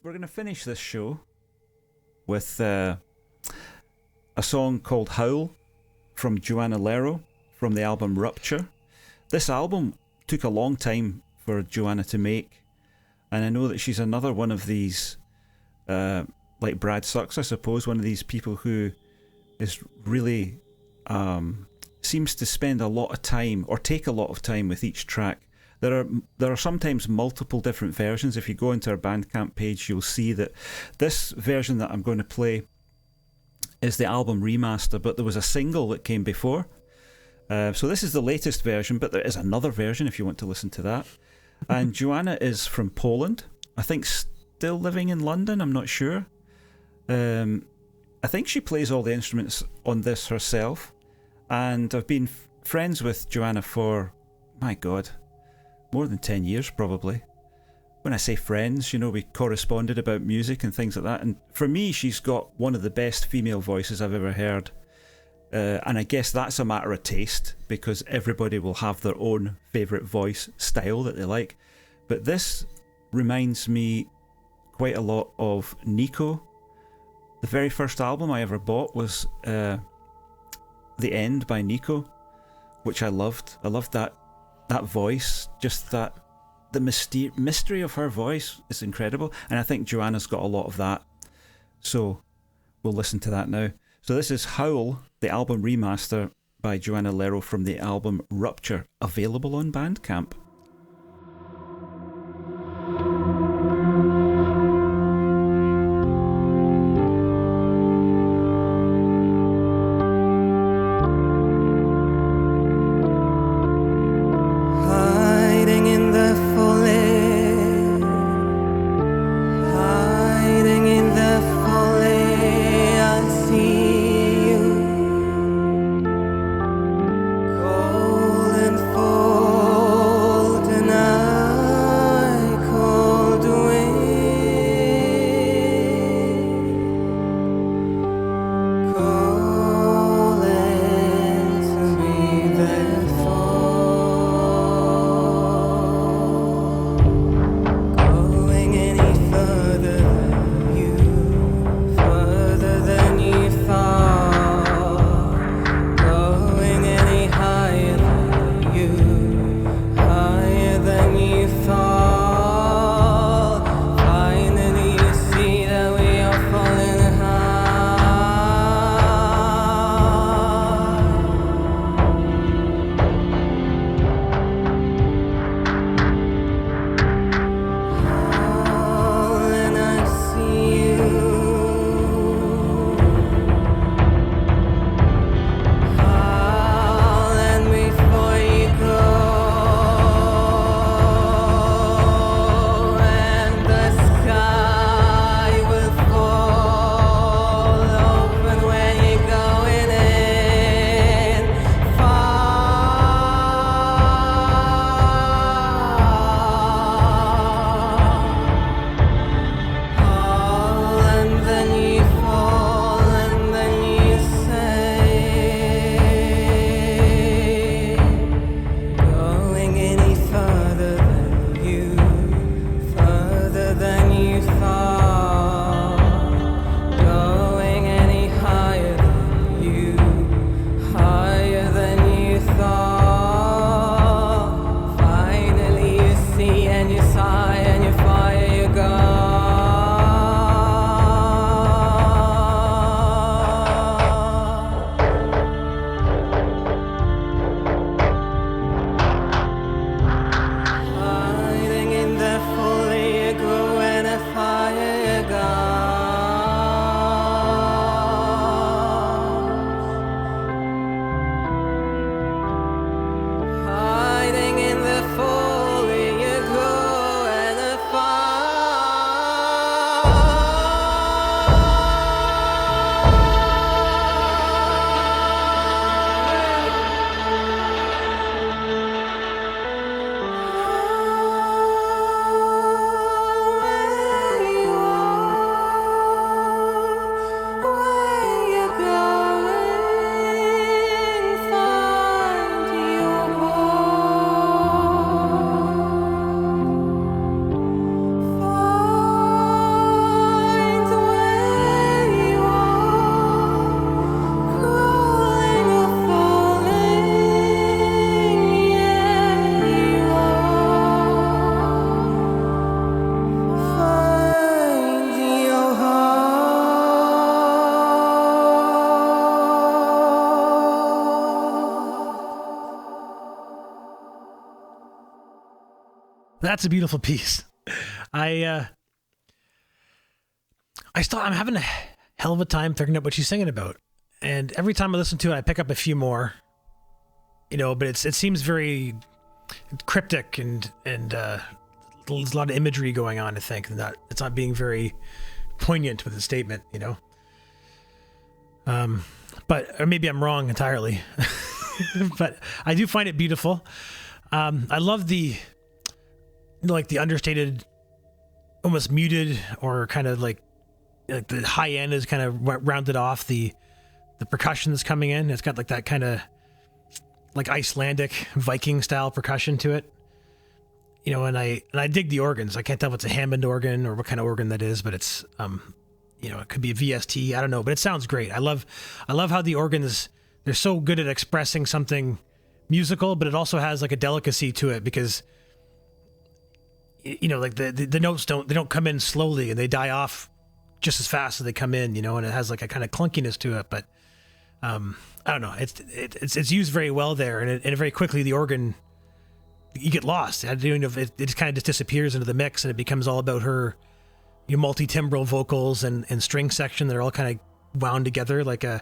we're gonna finish this show with a song called Howl from Joanna Lero from the album Rupture. This album took a long time for Joanna to make, and I know that she's another one of these, like Brad Sucks, I suppose, one of these people who is really seems to spend a lot of time or take a lot of time with each track. There are sometimes multiple different versions. If you go into our Bandcamp page, you'll see that this version that I'm going to play is the album remaster, but there was a single that came before. So this is the latest version, but there is another version if you want to listen to that. And Joanna is from Poland. I think still living in London, I'm not sure. I think she plays all the instruments on this herself. And I've been friends with Joanna for, my God, more than 10 years probably. When I say friends, you know, we corresponded about music and things like that. And for me, she's got one of the best female voices I've ever heard. And I guess that's a matter of taste, because everybody will have their own favourite voice style that they like. But this reminds me quite a lot of Nico. The very first album I ever bought was The End by Nico, which I loved. I loved that voice, just that the mystery of her voice is incredible, and I think Joanna's got a lot of that. So we'll listen to that now. So this is Howl, the album remaster by Joanna Lero from the album Rupture, available on Bandcamp. Cold and full That's a beautiful piece. I'm having a hell of a time figuring out what she's singing about. And every time I listen to it, I pick up a few more, but it seems very cryptic and there's a lot of imagery going on, I think, and that it's not being very poignant with the statement, but or maybe I'm wrong entirely, but I do find it beautiful. I love the understated, almost muted, or kind of like the high end is kind of rounded off. The percussion that's coming in, it's got like that kind of like Icelandic Viking style percussion to it. And I dig the organs. I can't tell if it's a Hammond organ or what kind of organ that is, but it's it could be a VST. I don't know, but it sounds great. I love how the organs, they're so good at expressing something musical, but it also has like a delicacy to it because like the notes don't come in slowly and they die off just as fast as they come in, and it has like a kind of clunkiness to it. But I don't know. It's used very well there, and very quickly the organ, you get lost. I don't know if it just kind of just disappears into the mix, and it becomes all about her, multi-timbral vocals and string section that are all kind of wound together, like I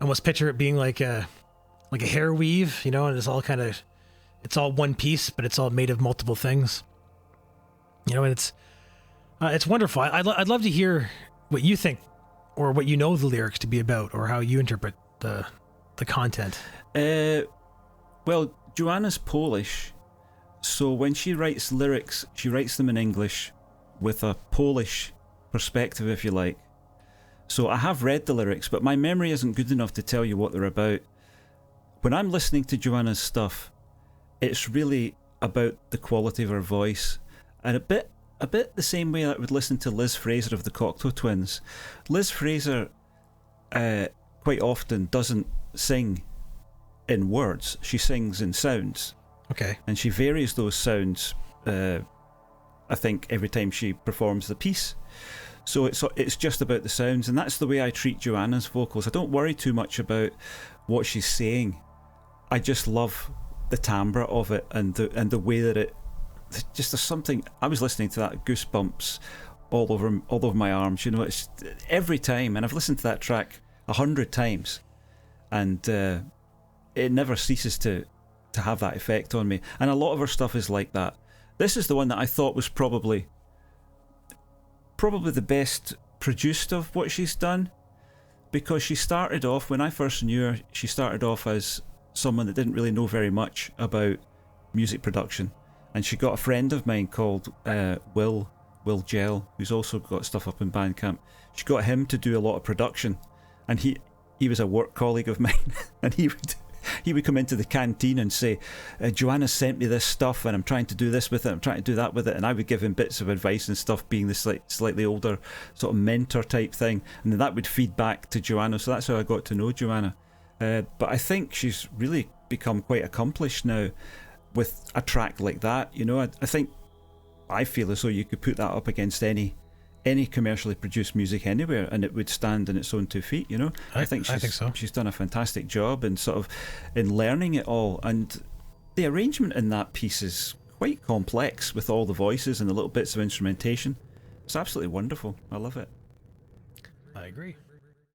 almost picture it being like a hair weave, and it's all one piece, but it's all made of multiple things, and it's wonderful. I'd love to hear what you think, or what the lyrics to be about, or how you interpret the content. Well, Joanna's Polish. So when she writes lyrics, she writes them in English with a Polish perspective, if you like. So I have read the lyrics, but my memory isn't good enough to tell you what they're about. When I'm listening to Joanna's stuff, it's really about the quality of her voice, and a bit the same way I would listen to Liz Fraser of the Cocteau Twins. Liz Fraser quite often doesn't sing in words, she sings in sounds. Okay. And she varies those sounds, I think, every time she performs the piece. So it's just about the sounds, and that's the way I treat Joanna's vocals. I don't worry too much about what she's saying. I just love the timbre of it, and the way that it just, there's something. I was listening to that, goosebumps all over my arms. It's every time, and I've listened to that track 100 times, and it never ceases to have that effect on me. And a lot of her stuff is like that. This is the one that I thought was probably the best produced of what she's done, because she started off, when I first knew her, she started off as someone that didn't really know very much about music production, and she got a friend of mine called Will Gell, who's also got stuff up in Bandcamp. She got him to do a lot of production, and he was a work colleague of mine, and he would come into the canteen and say, Joanna sent me this stuff and I'm trying to do this with it, I'm trying to do that with it, and I would give him bits of advice and stuff, being this slightly older sort of mentor type thing, and then that would feed back to Joanna. So that's how I got to know Joanna. But I think she's really become quite accomplished now with a track like that. I feel as though you could put that up against any commercially produced music anywhere, and it would stand on its own 2 feet. I think so. She's done a fantastic job in learning it all, and the arrangement in that piece is quite complex with all the voices and the little bits of instrumentation. It's absolutely wonderful. I love it. I agree.